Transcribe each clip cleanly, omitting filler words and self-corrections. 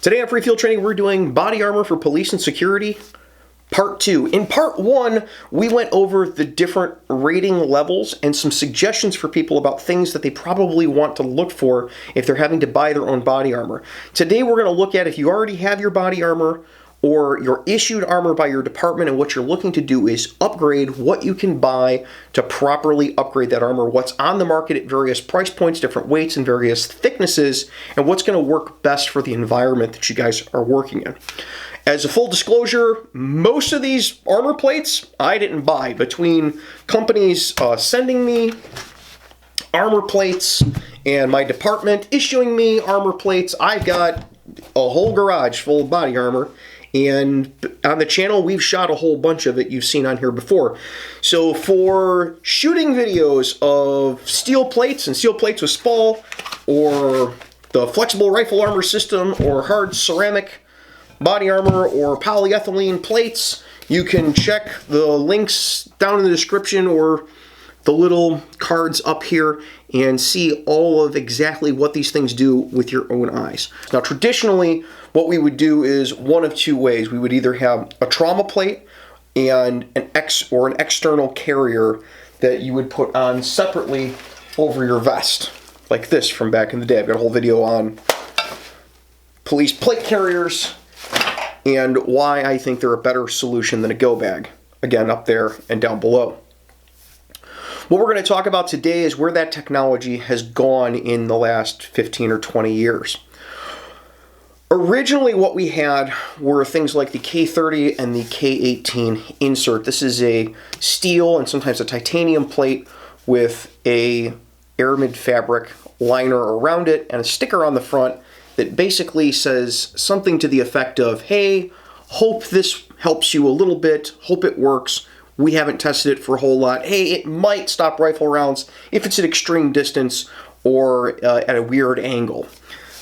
Today on Free Field Training, we're doing body armor for police and security, part 2. In part 1, we went over the different rating levels and some suggestions for people about things that they probably want to look for if they're having to buy their own body armor. Today, we're going to look at if you already have your body armor or you're issued armor by your department, and what you're looking to do is upgrade what you can buy to properly upgrade that armor, what's on the market at various price points, different weights, and various thicknesses, and what's going to work best for the environment that you guys are working in. As a full disclosure, most of these armor plates I didn't buy. Between companies sending me armor plates and my department issuing me armor plates, I've got a whole garage full of body armor. And on the channel, we've shot a whole bunch of it you've seen on here before. So for shooting videos of steel plates and steel plates with Spall, or the flexible rifle armor system, or hard ceramic body armor, or polyethylene plates, you can check the links down in the description or the little cards up here and see all of exactly what these things do with your own eyes. Now, traditionally, what we would do is one of two ways. We would either have a trauma plate and an external carrier that you would put on separately over your vest, like this from back in the day. I've got a whole video on police plate carriers and why I think they're a better solution than a go bag. Again, up there and down below. What we're going to talk about today is where that technology has gone in the last 15 or 20 years. Originally, what we had were things like the K30 and the K18 insert. This is a steel and sometimes a titanium plate with a aramid fabric liner around it and a sticker on the front that basically says something to the effect of, hey, hope this helps you a little bit, hope it works. We haven't tested it for a whole lot. Hey, it might stop rifle rounds if it's at extreme distance or at a weird angle.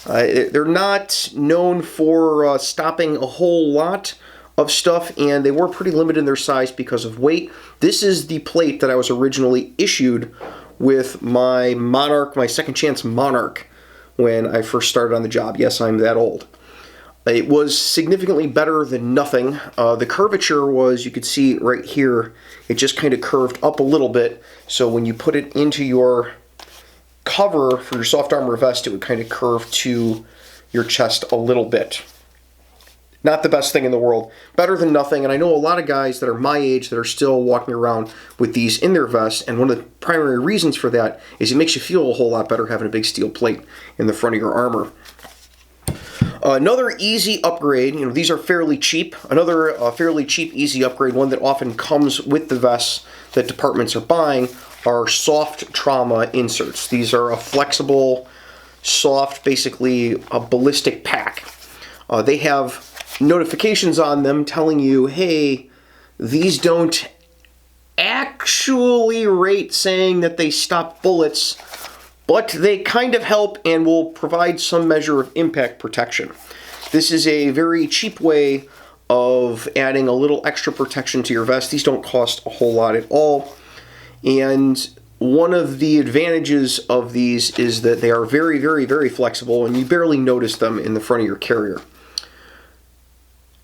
They're not known for stopping a whole lot of stuff, and they were pretty limited in their size because of weight. This is the plate that I was originally issued with my Monarch, my Second Chance Monarch, when I first started on the job. Yes, I'm that old. It was significantly better than nothing. The curvature was, you could see right here, it just kind of curved up a little bit. So when you put it into your cover for your soft armor vest, it would kind of curve to your chest a little bit. Not the best thing in the world. Better than nothing. And I know a lot of guys that are my age that are still walking around with these in their vest. And one of the primary reasons for that is it makes you feel a whole lot better having a big steel plate in the front of your armor. Another easy upgrade, these are fairly cheap. Another fairly cheap, easy upgrade, one that often comes with the vests that departments are buying, are soft trauma inserts. These are a flexible, soft, basically a ballistic pack. They have notifications on them telling you, hey, these don't actually rate saying that they stop bullets, but they kind of help and will provide some measure of impact protection. This is a very cheap way of adding a little extra protection to your vest. These don't cost a whole lot at all. And one of the advantages of these is that they are very, very, very flexible, and you barely notice them in the front of your carrier.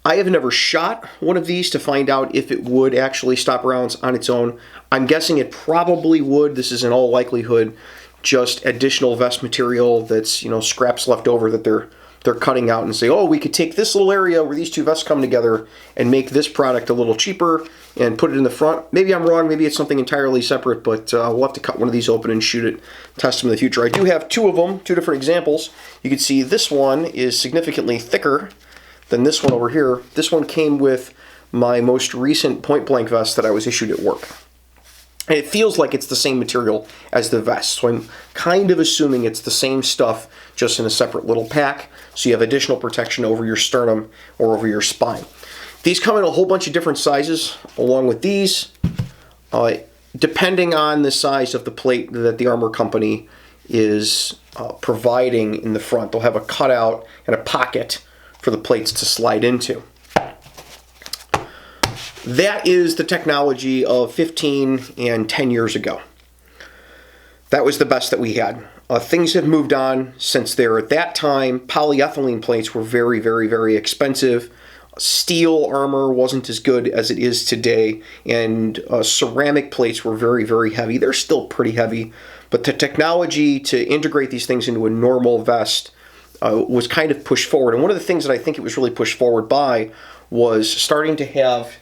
I have never shot one of these to find out if it would actually stop rounds on its own. I'm guessing it probably would. This is in all likelihood just additional vest material that's, scraps left over that they're cutting out and say, oh, we could take this little area where these two vests come together and make this product a little cheaper and put it in the front. Maybe I'm wrong. Maybe it's something entirely separate, but we'll have to cut one of these open and shoot it, test them in the future. I do have two of them, two different examples. You can see this one is significantly thicker than this one over here. This one came with my most recent point blank vest that I was issued at work. And it feels like it's the same material as the vest. So I'm kind of assuming it's the same stuff, just in a separate little pack. So you have additional protection over your sternum or over your spine. These come in a whole bunch of different sizes along with these, depending on the size of the plate that the armor company is providing in the front. They'll have a cutout and a pocket for the plates to slide into. That is the technology of 15 and 10 years ago. That was the best that we had. Things have moved on since there. At that time, polyethylene plates were very, very, very expensive. Steel armor wasn't as good as it is today, and ceramic plates were very, very heavy. They're still pretty heavy, but the technology to integrate these things into a normal vest was kind of pushed forward. And one of the things that I think it was really pushed forward by was starting to have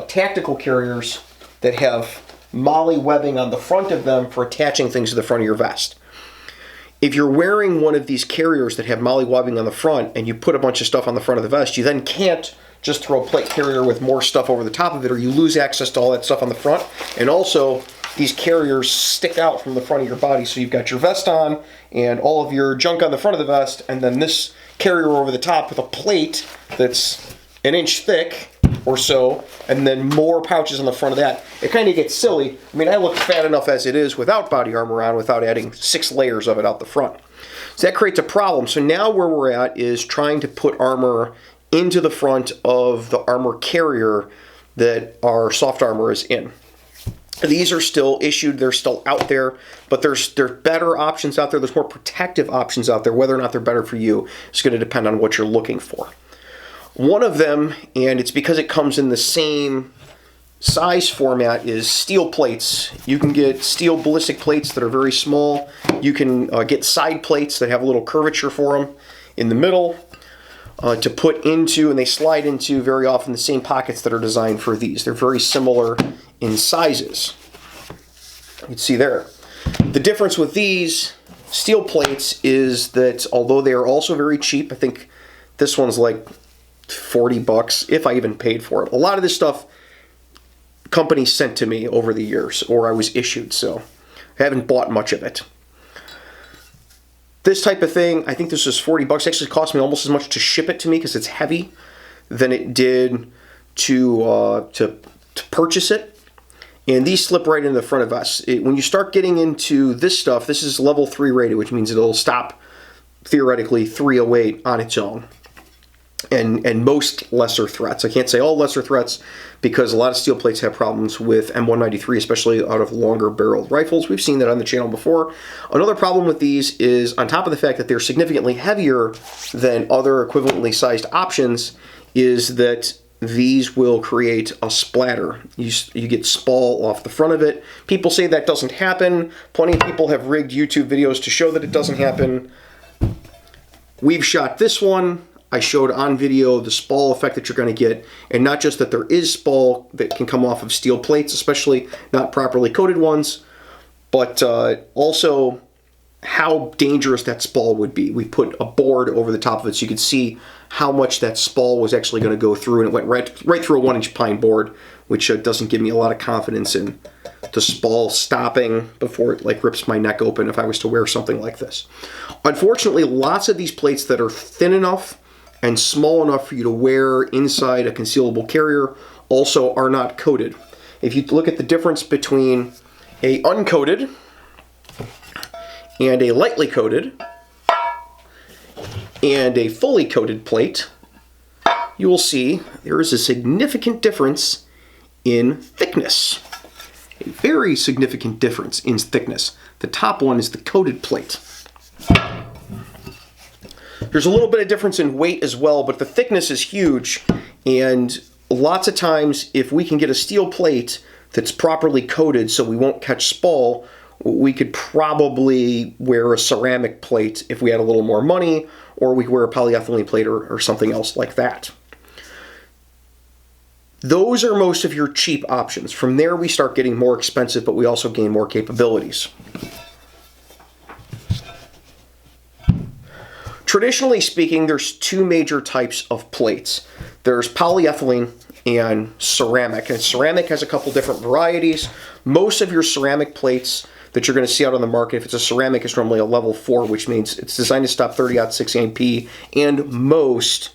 tactical carriers that have moly webbing on the front of them for attaching things to the front of your vest. If you're wearing one of these carriers that have moly webbing on the front and you put a bunch of stuff on the front of the vest, you then can't just throw a plate carrier with more stuff over the top of it, or you lose access to all that stuff on the front. And also, these carriers stick out from the front of your body, so you've got your vest on and all of your junk on the front of the vest, and then this carrier over the top with a plate that's an inch thick or so, and then more pouches on the front of that. It kind of gets silly. I mean, I look fat enough as it is without body armor on, without adding 6 layers of it out the front. So that creates a problem. So now where we're at is trying to put armor into the front of the armor carrier that our soft armor is in. These are still issued, they're still out there, but there's better options out there, there's more protective options out there. Whether or not they're better for you is going to depend on what you're looking for. One of them, and it's because it comes in the same size format, is steel plates. You can get steel ballistic plates that are very small. You can get side plates that have a little curvature for them in the middle to put into, and they slide into very often the same pockets that are designed for these. They're very similar in sizes. You can see there. The difference with these steel plates is that although they are also very cheap, I think this one's like $40 if I even paid for it. A lot of this stuff companies sent to me over the years, or I was issued, so I haven't bought much of it. This type of thing, I think this was $40. It actually cost me almost as much to ship it to me because it's heavy than it did to purchase it. And these slip right into the front of us. When you start getting into this stuff, this is level 3 rated, which means it'll stop theoretically 308 on its own. And most lesser threats. I can't say all lesser threats because a lot of steel plates have problems with M193, especially out of longer barreled rifles. We've seen that on the channel before. Another problem with these is, on top of the fact that they're significantly heavier than other equivalently sized options, is that these will create a splatter. You get Spall off the front of it. People say that doesn't happen. Plenty of people have rigged YouTube videos to show that it doesn't happen. We've shot this one. I showed on video the Spall effect that you're going to get, and not just that there is Spall that can come off of steel plates, especially not properly coated ones, but also how dangerous that Spall would be. We put a board over the top of it so you could see how much that Spall was actually going to go through, and it went right through a 1-inch pine board, which doesn't give me a lot of confidence in the Spall stopping before it like rips my neck open if I was to wear something like this. Unfortunately, lots of these plates that are thin enough and small enough for you to wear inside a concealable carrier also are not coated. If you look at the difference between a uncoated and a lightly coated and a fully coated plate, you will see there is a significant difference in thickness. A very significant difference in thickness. The top one is the coated plate. There's a little bit of difference in weight as well, but the thickness is huge, and lots of times if we can get a steel plate that's properly coated so we won't catch Spall, we could probably wear a ceramic plate if we had a little more money, or we could wear a polyethylene plate or something else like that. Those are most of your cheap options. From there we start getting more expensive, but we also gain more capabilities. Traditionally speaking, there's 2 major types of plates. There's polyethylene and ceramic. And ceramic has a couple different varieties. Most of your ceramic plates that you're going to see out on the market, if it's a ceramic, it's normally a level 4, which means it's designed to stop 30-06 AMP and most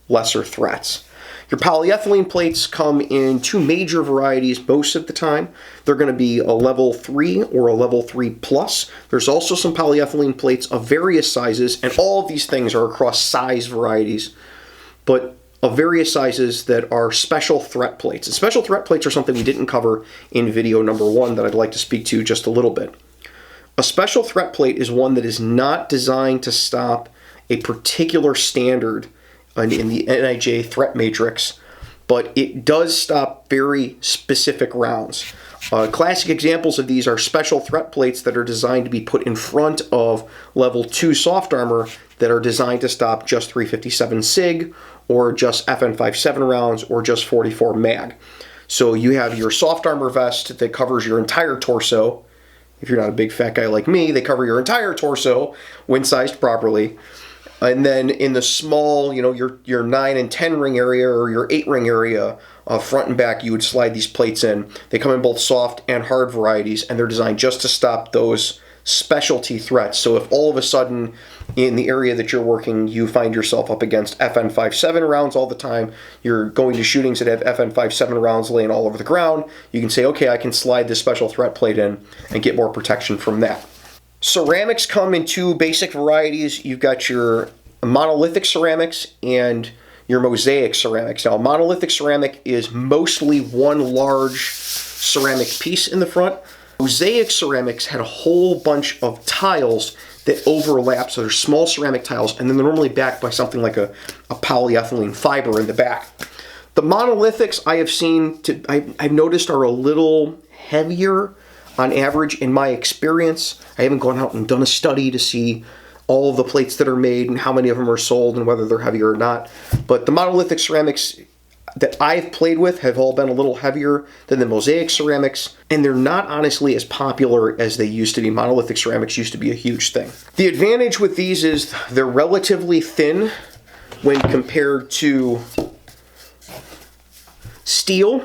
lesser threats. Your polyethylene plates come in 2 major varieties most of the time. They're going to be a level 3 or a level 3 plus. There's also some polyethylene plates of various sizes, and all of these things are across size varieties, but of various sizes that are special threat plates. And special threat plates are something we didn't cover in video number 1 that I'd like to speak to just a little bit. A special threat plate is one that is not designed to stop a particular standard in the NIJ threat matrix, but it does stop very specific rounds. Classic examples of these are special threat plates that are designed to be put in front of level 2 soft armor that are designed to stop just 357 SIG or just FN57 rounds or just 44 mag. So you have your soft armor vest that covers your entire torso. If you're not a big fat guy like me, they cover your entire torso when sized properly. And then in the small, your 9 and 10 ring area or your 8 ring area, front and back, you would slide these plates in. They come in both soft and hard varieties, and they're designed just to stop those specialty threats. So if all of a sudden in the area that you're working, you find yourself up against FN57 rounds all the time, you're going to shootings that have FN57 rounds laying all over the ground, you can say, okay, I can slide this special threat plate in and get more protection from that. Ceramics come in 2 basic varieties. You've got your monolithic ceramics and your mosaic ceramics. Now, monolithic ceramic is mostly one large ceramic piece in the front. Mosaic ceramics had a whole bunch of tiles that overlap, so they're small ceramic tiles, and then they're normally backed by something like a polyethylene fiber in the back. The monolithics I have seen, I've noticed, are a little heavier on average in my experience. I haven't gone out and done a study to see all of the plates that are made and how many of them are sold and whether they're heavier or not. But the monolithic ceramics that I've played with have all been a little heavier than the mosaic ceramics, and they're not honestly as popular as they used to be. Monolithic ceramics used to be a huge thing. The advantage with these is they're relatively thin when compared to steel.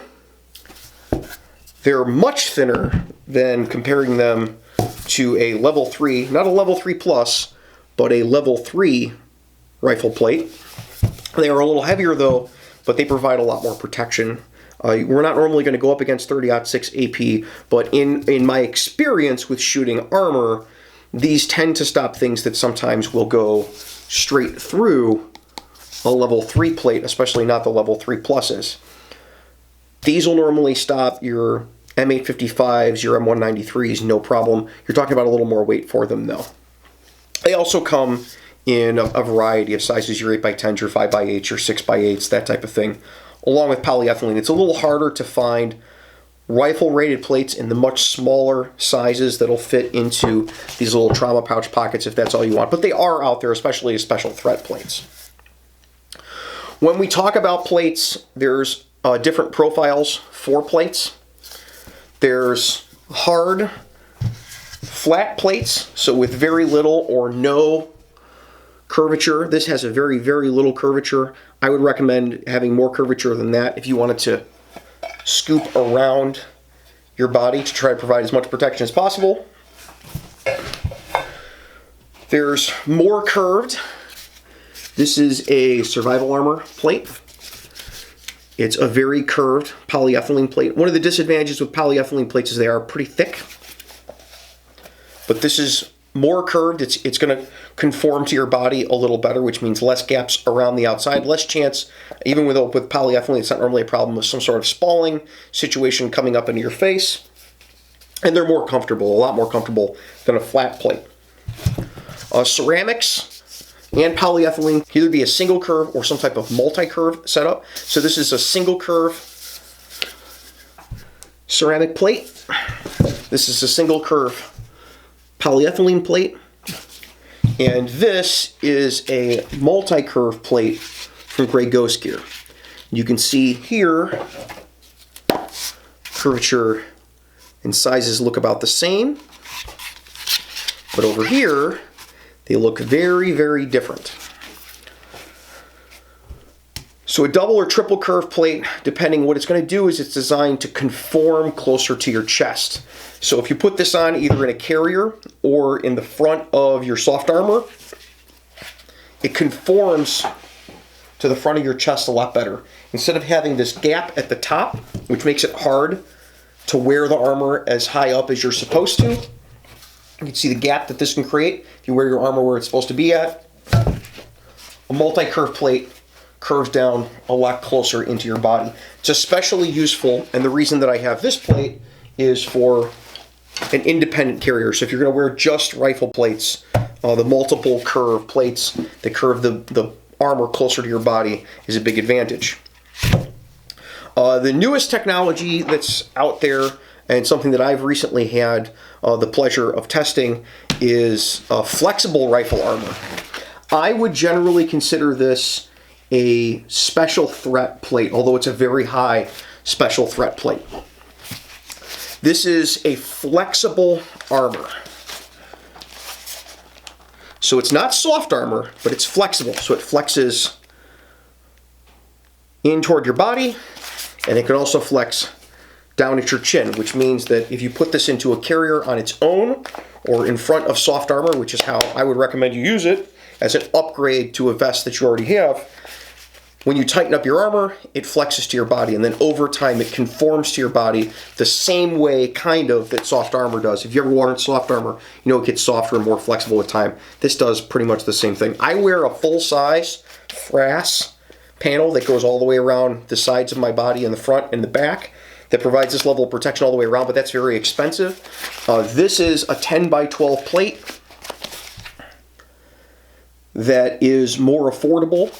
They're much thinner than comparing them to a level 3, not a level 3 plus, but a level 3 rifle plate. They are a little heavier though, but they provide a lot more protection. We're not normally going to go up against 30-06 AP, but in my experience with shooting armor, these tend to stop things that sometimes will go straight through a level 3 plate, especially not the level 3 pluses. These will normally stop your M855s, your M193s, no problem. You're talking about a little more weight for them though. They also come in a variety of sizes, your 8x10s, your 5x8s, your 6x8s, that type of thing, along with polyethylene. It's a little harder to find rifle-rated plates in the much smaller sizes that'll fit into these little trauma pouch pockets if that's all you want, but they are out there, especially as special threat plates. When we talk about plates, there's different profiles for plates. There's hard, flat plates, so with very little or no curvature. This has a very, very little curvature. I would recommend having more curvature than that if you wanted to scoop around your body to try to provide as much protection as possible. There's more curved. This is a survival armor plate. It's a very curved polyethylene plate. One of the disadvantages with polyethylene plates is they are pretty thick. But this is more curved. It's going to conform to your body a little better, which means less gaps around the outside, less chance, even with polyethylene, it's not normally a problem with some sort of spalling situation coming up into your face. And they're more comfortable, a lot more comfortable than a flat plate. Ceramics and polyethylene can either be a single curve or some type of multi-curve setup. So this is a single curve ceramic plate. This is a single curve polyethylene plate, and this is a multi-curve plate from Grey Ghost Gear. You can see here curvature and sizes look about the same, but over here they look very, very different. So a double or triple curve plate, depending what it's going to do, is it's designed to conform closer to your chest. So if you put this on either in a carrier or in the front of your soft armor, it conforms to the front of your chest a lot better. Instead of having this gap at the top, which makes it hard to wear the armor as high up as you're supposed to, you can see the gap that this can create if you wear your armor where it's supposed to be at. A multi-curve plate curves down a lot closer into your body. It's especially useful, and the reason that I have this plate is for an independent carrier. So if you're going to wear just rifle plates, the multiple curve plates that curve the armor closer to your body is a big advantage. The newest technology that's out there, and something that I've recently had the pleasure of testing, is flexible rifle armor. I would generally consider this a special threat plate, although it's a very high special threat plate. This is a flexible armor. So it's not soft armor, but it's flexible. So it flexes in toward your body, and it can also flex down at your chin, which means that if you put this into a carrier on its own or in front of soft armor, which is how I would recommend you use it as an upgrade to a vest that you already have, when you tighten up your armor, it flexes to your body, and then over time it conforms to your body the same way, kind of, that soft armor does. If you ever worn soft armor, you know it gets softer and more flexible with time. This does pretty much the same thing. I wear a full-size FRAS panel that goes all the way around the sides of my body in the front and the back that provides this level of protection all the way around, but that's very expensive. This is a 10x12 plate that is more affordable,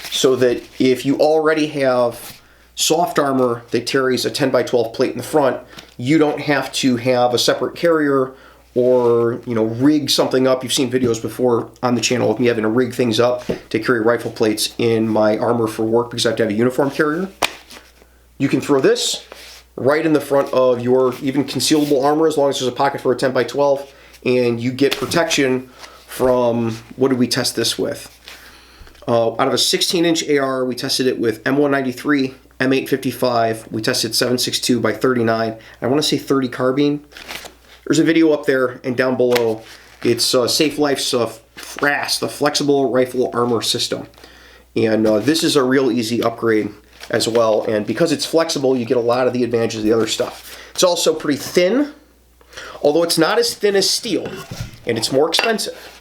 so that if you already have soft armor that carries a 10x12 plate in the front, you don't have to have a separate carrier or, you know, rig something up. You've seen videos before on the channel of me having to rig things up to carry rifle plates in my armor for work because I have to have a uniform carrier. You can throw this right in the front of your even concealable armor, as long as there's a pocket for a 10x12, and you get protection from, what did we test this with? Out of a 16-inch AR, we tested it with M193, M855. We tested 7.62 by 39. I want to say 30 carbine. There's a video up there and down below. It's Safe Life's FRAS, the Flexible Rifle Armor System. And this is a real easy upgrade as well. And because it's flexible, you get a lot of the advantages of the other stuff. It's also pretty thin, although it's not as thin as steel, and it's more expensive.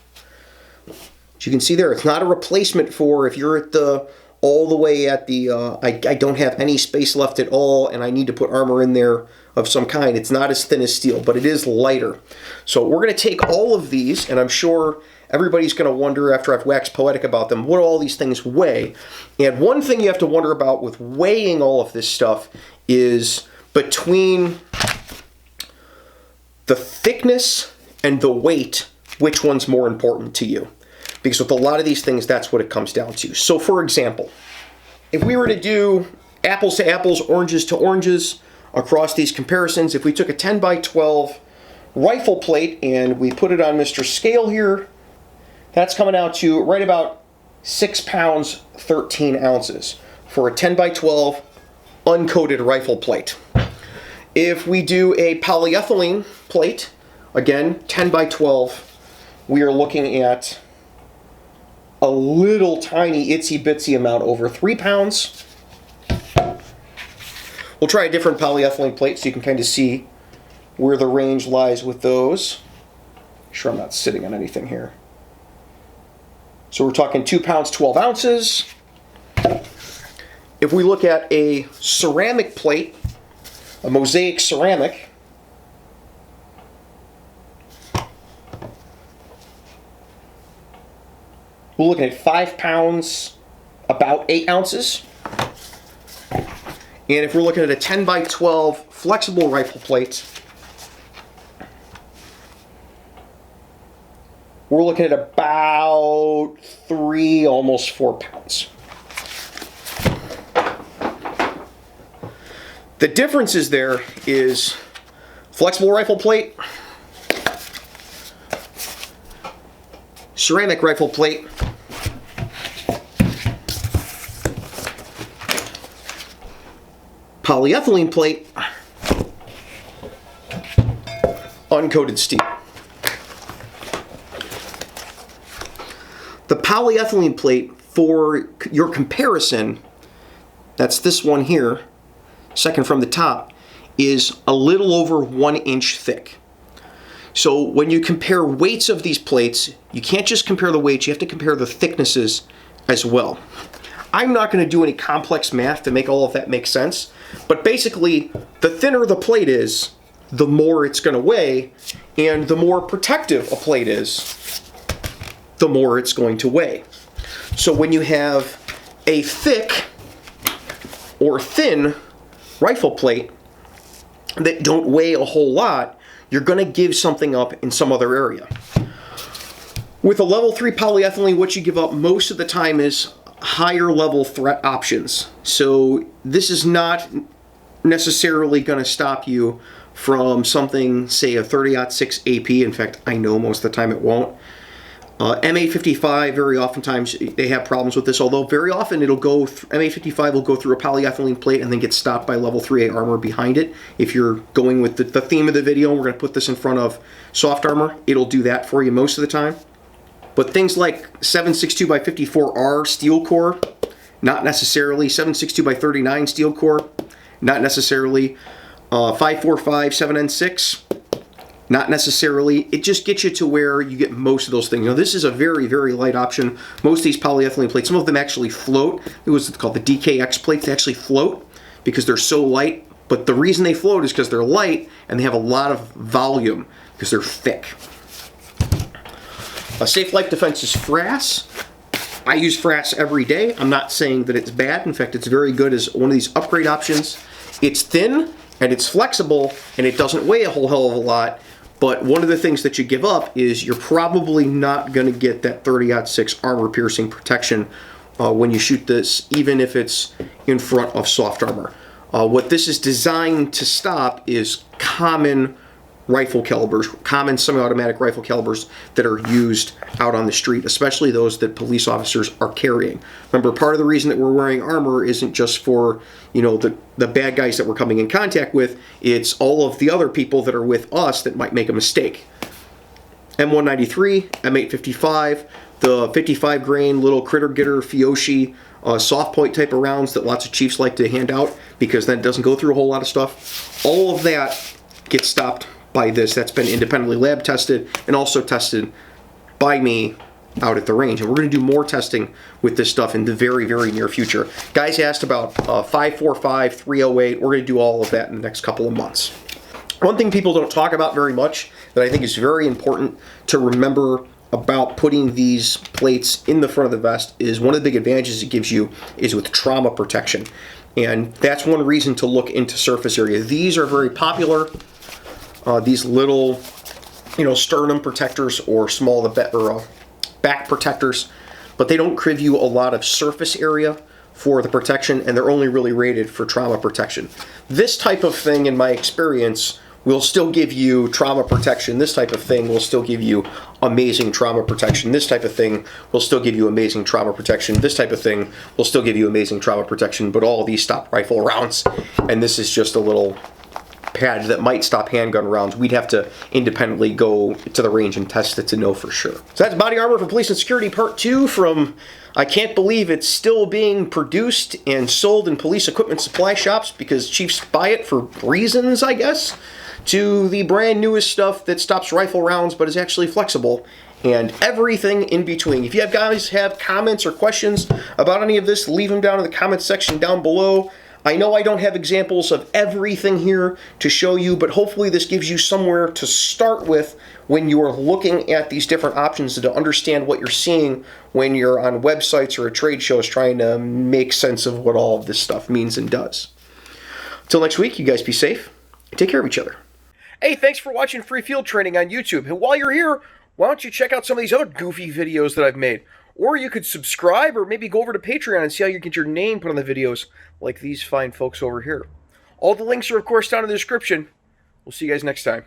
As you can see there, it's not a replacement for if you're at the all the way at the I don't have any space left at all and I need to put armor in there of some kind. It's not as thin as steel, but it is lighter. So we're going to take all of these, and I'm sure everybody's going to wonder, after I've waxed poetic about them, what do all these things weigh? And one thing you have to wonder about with weighing all of this stuff is between the thickness and the weight, which one's more important to you? Because with a lot of these things, that's what it comes down to. So for example, if we were to do apples to apples, oranges to oranges across these comparisons, if we took a 10x12 rifle plate and we put it on Mr. Scale here, that's coming out to right about 6 pounds, 13 ounces for a 10x12 uncoated rifle plate. If we do a polyethylene plate, again, 10x12, we are looking at a little tiny itsy bitsy amount over 3 pounds. We'll try a different polyethylene plate so you can kind of see where the range lies with those. Make sure I'm not sitting on anything here. So we're talking 2 pounds, 12 ounces. If we look at a ceramic plate, a mosaic ceramic, we're looking at 5 pounds, about 8 ounces. And if we're looking at a 10x12 flexible rifle plate, we're looking at about 3, almost 4 pounds. The differences there is flexible rifle plate, ceramic rifle plate, polyethylene plate, uncoated steel. The polyethylene plate, for your comparison, that's this one here, second from the top, is a little over 1 inch thick. So when you compare weights of these plates, you can't just compare the weights, you have to compare the thicknesses as well. I'm not going to do any complex math to make all of that make sense, but basically, the thinner the plate is, the more it's going to weigh, and the more protective a plate is, the more it's going to weigh. So when you have a thick or thin rifle plate that don't weigh a whole lot, you're going to give something up in some other area. With a level 3 polyethylene, what you give up most of the time is higher level threat options. So this is not necessarily going to stop you from something, say a 30-06 AP. In fact, I know most of the time it won't. MA55, very oftentimes they have problems with this, although very often it'll go, MA55 will go through a polyethylene plate and then get stopped by level 3A armor behind it. If you're going with the theme of the video, we're going to put this in front of soft armor, it'll do that for you most of the time. But things like 762x54R steel core, not necessarily. 762x39 steel core, not necessarily. 545 7N6, not necessarily. It just gets you to where you get most of those things. Now, this is a very, very light option. Most of these polyethylene plates, some of them actually float. It was called the DKX plates. They actually float because they're so light. But the reason they float is because they're light and they have a lot of volume because they're thick. A safe life defense is frass. I use frass every day. I'm not saying that it's bad. In fact, it's very good as one of these upgrade options. It's thin and it's flexible and it doesn't weigh a whole hell of a lot. But one of the things that you give up is you're probably not going to get that 30-06 armor piercing protection when you shoot this, even if it's in front of soft armor. What this is designed to stop is common rifle calibers, common semi-automatic rifle calibers that are used out on the street, especially those that police officers are carrying. Remember, part of the reason that we're wearing armor isn't just for, you know, the bad guys that we're coming in contact with, it's all of the other people that are with us that might make a mistake. M193, M855, the 55 grain little critter getter Fiyoshi soft point type of rounds that lots of chiefs like to hand out because then it doesn't go through a whole lot of stuff. All of that gets stopped by this. That's been independently lab tested and also tested by me out at the range. And we're going to do more testing with this stuff in the very, very near future. Guys asked about 545, 308. We're going to do all of that in the next couple of months. One thing people don't talk about very much that I think is very important to remember about putting these plates in the front of the vest is one of the big advantages it gives you is with trauma protection. And that's one reason to look into surface area. These are very popular. These little, you know, sternum protectors or small back protectors, but they don't give you a lot of surface area for the protection, and they're only really rated for trauma protection. This type of thing, in my experience, will still give you trauma protection. This type of thing will still give you amazing trauma protection. This type of thing will still give you amazing trauma protection. This type of thing will still give you amazing trauma protection, but all of these stop rifle rounds, and this is just a little pad that might stop handgun rounds. We'd have to independently go to the range and test it to know for sure. So that's Body Armor for Police and Security Part 2 from, I can't believe it's still being produced and sold in police equipment supply shops because chiefs buy it for reasons, I guess, to the brand newest stuff that stops rifle rounds but is actually flexible, and everything in between. If you guys have comments or questions about any of this, leave them down in the comments section down below. I know I don't have examples of everything here to show you, but hopefully this gives you somewhere to start with when you're looking at these different options to understand what you're seeing when you're on websites or at trade shows trying to make sense of what all of this stuff means and does. Until next week, you guys be safe and take care of each other. Hey, thanks for watching Free Field Training on YouTube. And while you're here, why don't you check out some of these other goofy videos that I've made? Or you could subscribe or maybe go over to Patreon and see how you get your name put on the videos like these fine folks over here. All the links are, of course, down in the description. We'll see you guys next time.